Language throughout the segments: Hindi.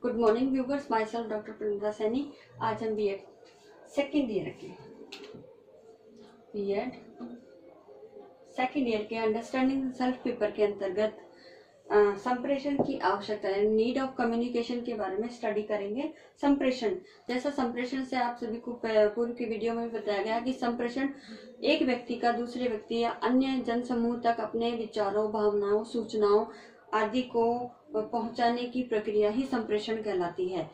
Good morning viewers, myself doctor Prinda Saini. आज हम बीएड सेकेंड ईयर के अंडरस्टैंडिंग सेल्फ पेपर के अंतर्गत संप्रेषण की आवश्यकता है, नीड ऑफ कम्युनिकेशन के बारे में स्टडी करेंगे। संप्रेषण, जैसा संप्रेषण से आप सभी को पूर्व की वीडियो में बताया गया कि संप्रेषण एक व्यक्ति का दूसरे व्यक्ति या अन्य जनसमूह तक अपने विचारों, भावनाओं, सूचनाओं आदि को पहुंचाने की प्रक्रिया ही संप्रेषण कहलाती है।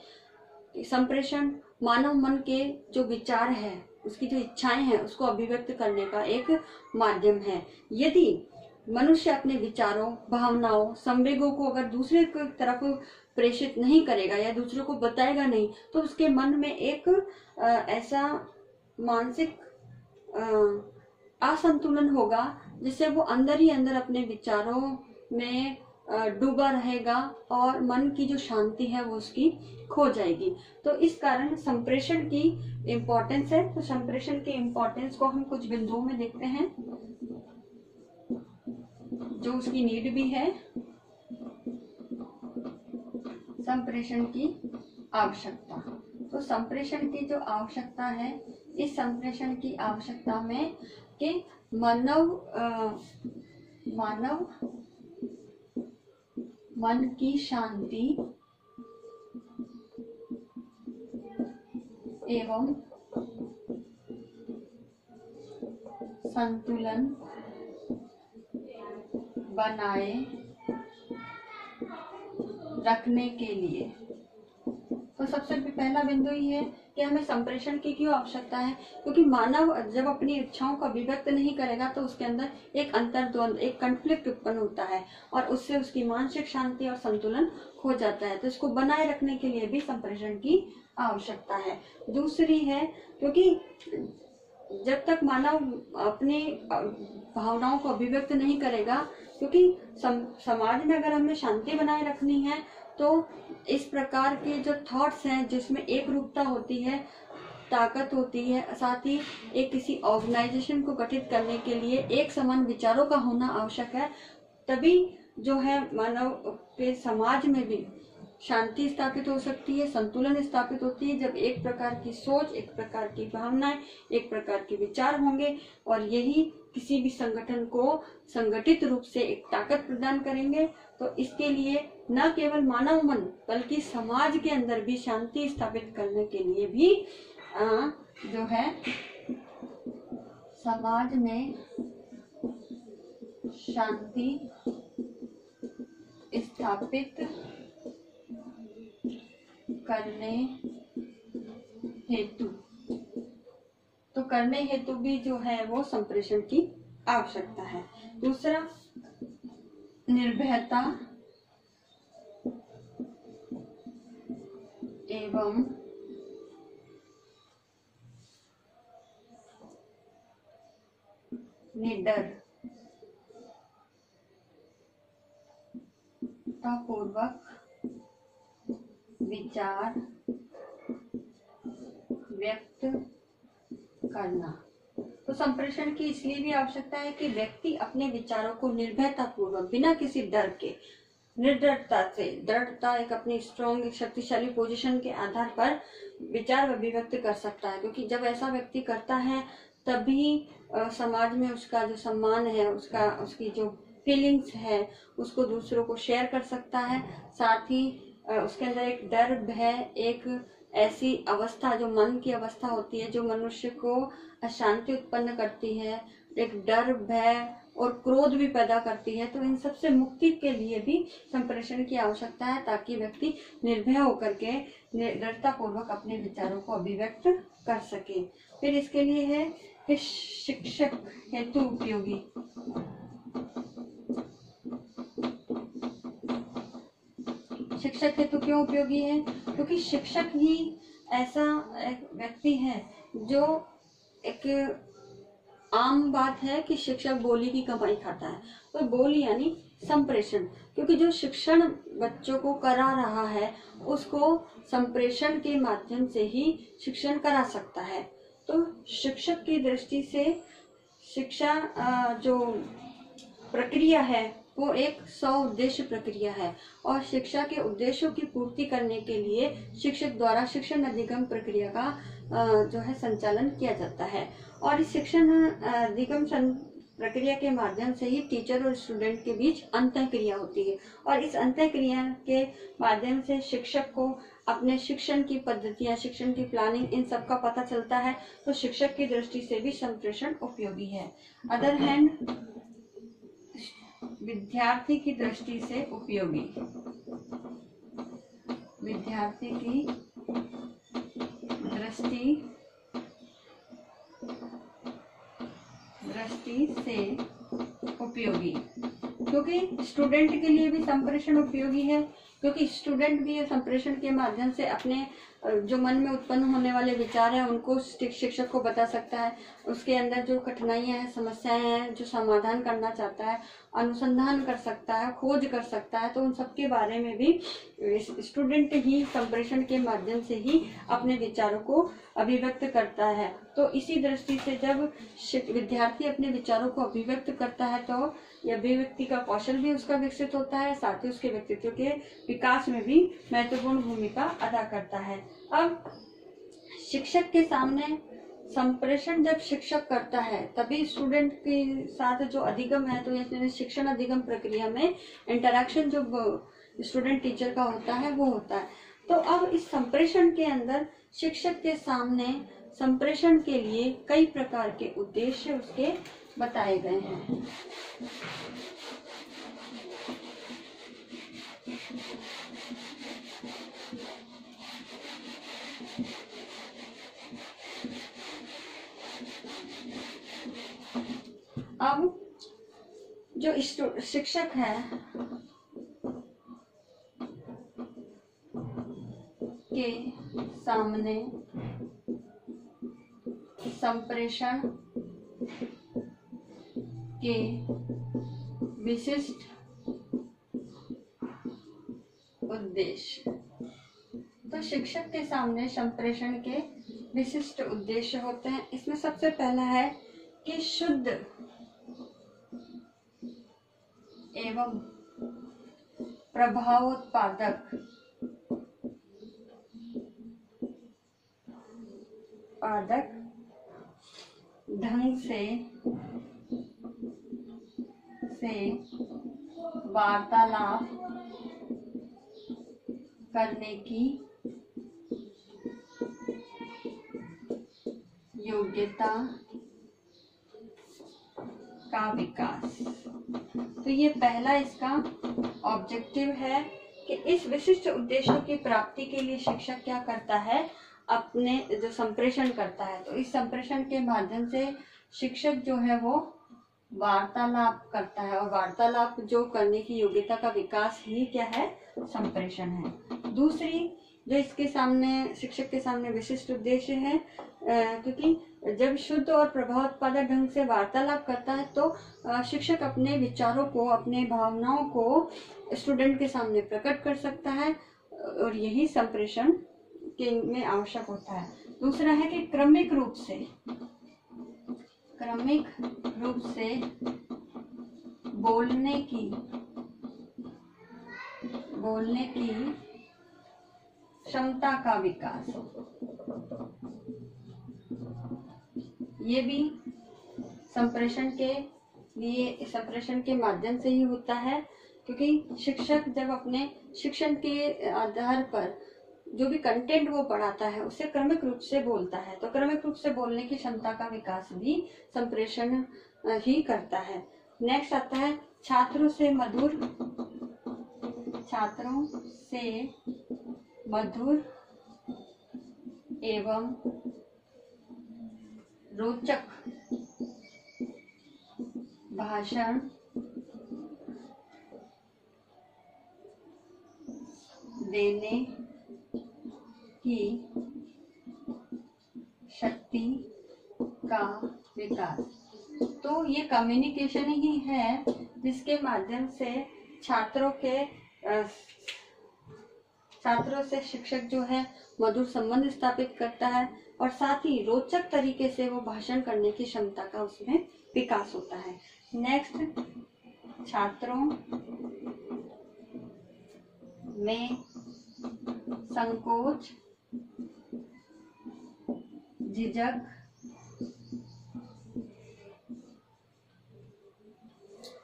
संप्रेषण मानव मन के जो विचार है, उसकी जो इच्छाएं हैं, उसको अभिव्यक्त करने का एक माध्यम है। यदि मनुष्य अपने विचारों, भावनाओं, संवेगों को अगर दूसरे की तरफ प्रेषित नहीं करेगा या दूसरों को बताएगा नहीं, तो उसके मन में एक ऐसा मानसिक असंतुलन होगा जिससे वो अंदर ही अंदर अपने विचारों में डूबा रहेगा और मन की जो शांति है वो उसकी खो जाएगी। तो इस कारण संप्रेषण की इम्पोर्टेंस है। तो संप्रेषण की इम्पोर्टेंस को हम कुछ बिंदुओं में देखते हैं, जो उसकी नीड भी है। संप्रेषण की आवश्यकता, तो संप्रेषण की जो आवश्यकता है, इस संप्रेषण की आवश्यकता में कि मानव मन की शांति एवं संतुलन बनाए रखने के लिए, तो सबसे पहला बिंदु ही है कि हमें संप्रेषण की क्यों आवश्यकता है। क्योंकि मानव जब अपनी इच्छाओं का अभिव्यक्त नहीं करेगा तो उसके अंदर एक अंतर्द्वंद, एक कॉन्फ्लिक्ट उत्पन्न होता है और उससे उसकी मानसिक शांति और संतुलन खो जाता है। तो इसको बनाए रखने के लिए भी संप्रेषण की आवश्यकता है। दूसरी है क्योंकि जब तक मानव अपनी भावनाओं को अभिव्यक्त नहीं करेगा, क्योंकि समाज में अगर हमें शांति बनाए रखनी है तो इस प्रकार के जो थॉट्स हैं जिसमें एक रूपता होती है, ताकत होती है, साथ ही एक किसी ऑर्गेनाइजेशन को गठित करने के लिए एक समान विचारों का होना आवश्यक है। तभी जो है मानव के समाज में भी शांति स्थापित हो सकती है, संतुलन स्थापित होती है। जब एक प्रकार की सोच, एक प्रकार की भावनाएं, एक प्रकार के विचार होंगे और यही किसी भी संगठन को संगठित रूप से एक ताकत प्रदान करेंगे। तो इसके लिए न केवल मानव मन बल्कि समाज के अंदर भी शांति स्थापित करने के लिए भी जो है समाज में शांति स्थापित करने हेतु, तो करने हेतु भी जो है वो संप्रेषण की आवश्यकता है। दूसरा, निर्भयता एवं निडरतापूर्वक विचार व्यक्त करना। तो संप्रेषण की इसलिए भी आवश्यकता है कि व्यक्ति अपने विचारों को निर्भयतापूर्वक, बिना किसी डर के, निर्डरता से, दृढ़ता एक अपनी स्ट्रॉन्ग, एक शक्तिशाली पोजीशन के आधार पर विचार अभिव्यक्त कर सकता है। क्योंकि जब ऐसा व्यक्ति करता है तभी समाज में उसका जो सम्मान है, उसकी जो फीलिंग्स है, उसको दूसरों को शेयर कर सकता है। साथ ही उसके अंदर एक डर, भय, एक ऐसी अवस्था जो मन की अवस्था होती है, जो मनुष्य को अशांति उत्पन्न करती है, एक डर, भय और क्रोध भी पैदा करती है। तो इन सब से मुक्ति के लिए भी संप्रेषण की आवश्यकता है, ताकि व्यक्ति निर्भय होकर के निर्भरता पूर्वक अपने विचारों को अभिव्यक्त कर सके। फिर इसके लिए है कि शिक्षक हेतु उपयोगी, शिक्षक हेतु क्यों उपयोगी है? क्योंकि शिक्षक ही ऐसा एक व्यक्ति है जो, एक आम बात है कि शिक्षक बोली की कमाई खाता है। तो बोली यानी संप्रेषण, क्योंकि जो शिक्षण बच्चों को करा रहा है उसको संप्रेषण के माध्यम से ही शिक्षण करा सकता है। तो शिक्षक की दृष्टि से शिक्षा जो प्रक्रिया है वो एक स्व उद्देश्य प्रक्रिया है और शिक्षा के उद्देश्यों की पूर्ति करने के लिए शिक्षक द्वारा शिक्षण अधिगम प्रक्रिया का जो है संचालन किया जाता है। और इस शिक्षण अधिगम प्रक्रिया के माध्यम से ही टीचर और स्टूडेंट के बीच अंतःक्रिया होती है और इस अंतःक्रिया के माध्यम से शिक्षक को अपने शिक्षण की पद्धतियां, शिक्षण की प्लानिंग, इन सब का पता चलता है। तो शिक्षक की दृष्टि से भी संप्रेषण उपयोगी है। अदर हैंड विद्यार्थी की दृष्टि से उपयोगी, विद्यार्थी की दृष्टि से उपयोगी, क्योंकि स्टूडेंट के लिए भी संप्रेषण उपयोगी है, क्योंकि स्टूडेंट भी संप्रेषण के माध्यम से अपने जो मन में उत्पन्न होने वाले विचार है उनको शिक्षक को बता सकता है। उसके अंदर जो कठिनाइयां हैं, समस्याएं हैं, जो समाधान करना चाहता है, अनुसंधान कर सकता है, खोज कर सकता है, तो उन सब के बारे में भी स्टूडेंट ही संप्रेषण के माध्यम से ही अपने विचारों को अभिव्यक्त करता है। तो इसी दृष्टि से जब विद्यार्थी अपने विचारों को अभिव्यक्त करता है तो यह अभिव्यक्ति का कौशल भी उसका विकसित होता है, साथ ही उसके व्यक्तित्व के विकास में भी महत्वपूर्ण भूमिका अदा करता है। अब शिक्षक के सामने संप्रेषण जब शिक्षक करता है तभी स्टूडेंट के साथ जो अधिगम है, तो ये शिक्षण अधिगम प्रक्रिया में इंटरेक्शन जो स्टूडेंट टीचर का होता है वो होता है। तो अब इस संप्रेषण के अंदर शिक्षक के सामने संप्रेषण के लिए कई प्रकार के उद्देश्य उसके बताए गए हैं। अब जो शिक्षक है के सामने संप्रेषण के विशिष्ट उद्देश्य, तो शिक्षक के सामने संप्रेषण के विशिष्ट उद्देश्य होते हैं। इसमें सबसे पहला है कि शुद्ध एवं प्रभावोत्पादक ढंग से वार्तालाप करने की योग्यता का विकास। तो ये पहला इसका ऑब्जेक्टिव है कि इस विशिष्ट उद्देश्यों की प्राप्ति के लिए शिक्षक क्या करता है, अपने जो संप्रेषण करता है। तो इस संप्रेषण के माध्यम से शिक्षक जो है वो वार्तालाप करता है और वार्तालाप जो करने की योग्यता का विकास ही क्या है, संप्रेषण है। दूसरी जो इसके सामने शिक्षक के सामने विशिष्ट उद्देश्य है, क्योंकि जब शुद्ध और प्रभावोत्पादक ढंग से वार्तालाप करता है तो शिक्षक अपने विचारों को, अपने भावनाओं को स्टूडेंट के सामने प्रकट कर सकता है और यही संप्रेषण के में आवश्यक होता है। दूसरा है कि क्रमिक रूप से बोलने की क्षमता का विकास। ये भी संप्रेषण के माध्यम से ही होता है, क्योंकि शिक्षक जब अपने शिक्षण के आधार पर जो भी कंटेंट वो पढ़ाता है उसे क्रमिक रूप से बोलता है, तो क्रमिक रूप से बोलने की क्षमता का विकास भी संप्रेषण ही करता है। नेक्स्ट आता है छात्रों से मधुर एवं रोचक भाषण देने की शक्ति का विकास। तो ये कम्युनिकेशन ही है जिसके माध्यम से छात्रों से शिक्षक जो है मधुर संबंध स्थापित करता है और साथ ही रोचक तरीके से वो भाषण करने की क्षमता का उसमें विकास होता है। नेक्स्ट छात्रों में संकोच, झिझक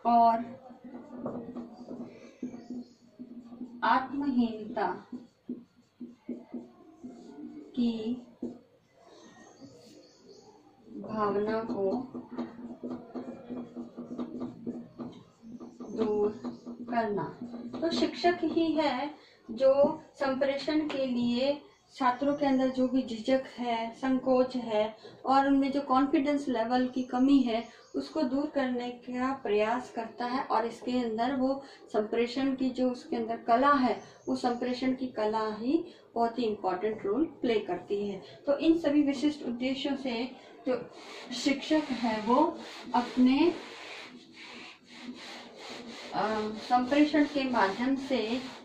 और आत्महीनता की भावना को दूर करना। तो शिक्षक ही है जो संप्रेषण के लिए छात्रों के अंदर जो भी झिझक है, संकोच है और उनमें जो कॉन्फिडेंस लेवल की कमी है उसको दूर करने का प्रयास करता है। और इसके अंदर वो संप्रेषण की जो उसके अंदर कला है, वो संप्रेषण की कला ही बहुत ही इम्पोर्टेंट रोल प्ले करती है। तो इन सभी विशिष्ट उद्देश्यों से जो शिक्षक है वो अपने संप्रेषण के माध्यम से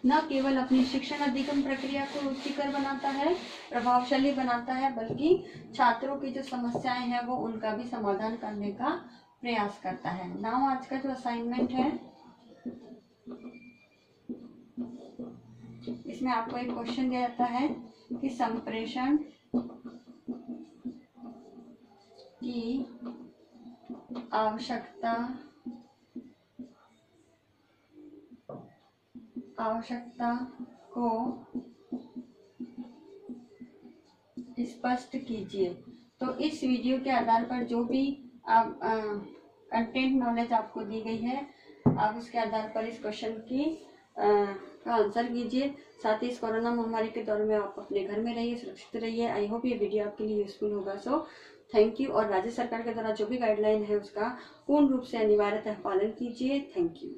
न केवल अपनी शिक्षण अधिगम प्रक्रिया को रुचिकर बनाता है, प्रभावशाली बनाता है, बल्कि छात्रों की जो समस्याएं हैं वो उनका भी समाधान करने का प्रयास करता है। नाउ आज का जो असाइनमेंट है इसमें आपको एक क्वेश्चन दिया जाता है कि संप्रेषण की आवश्यकता को स्पष्ट कीजिए। तो इस वीडियो के आधार पर जो भी कंटेंट नॉलेज आपको दी गई है, आप उसके आधार पर इस क्वेश्चन की का आंसर कीजिए। साथ ही इस कोरोना महामारी के दौर में आप अपने घर में रहिए, सुरक्षित रहिए। आई होप ये वीडियो आपके लिए यूजफुल होगा। So thank you. और राज्य सरकार के द्वारा जो भी गाइडलाइन है उसका पूर्ण रूप से अनिवार्यतः पालन कीजिए। Thank you.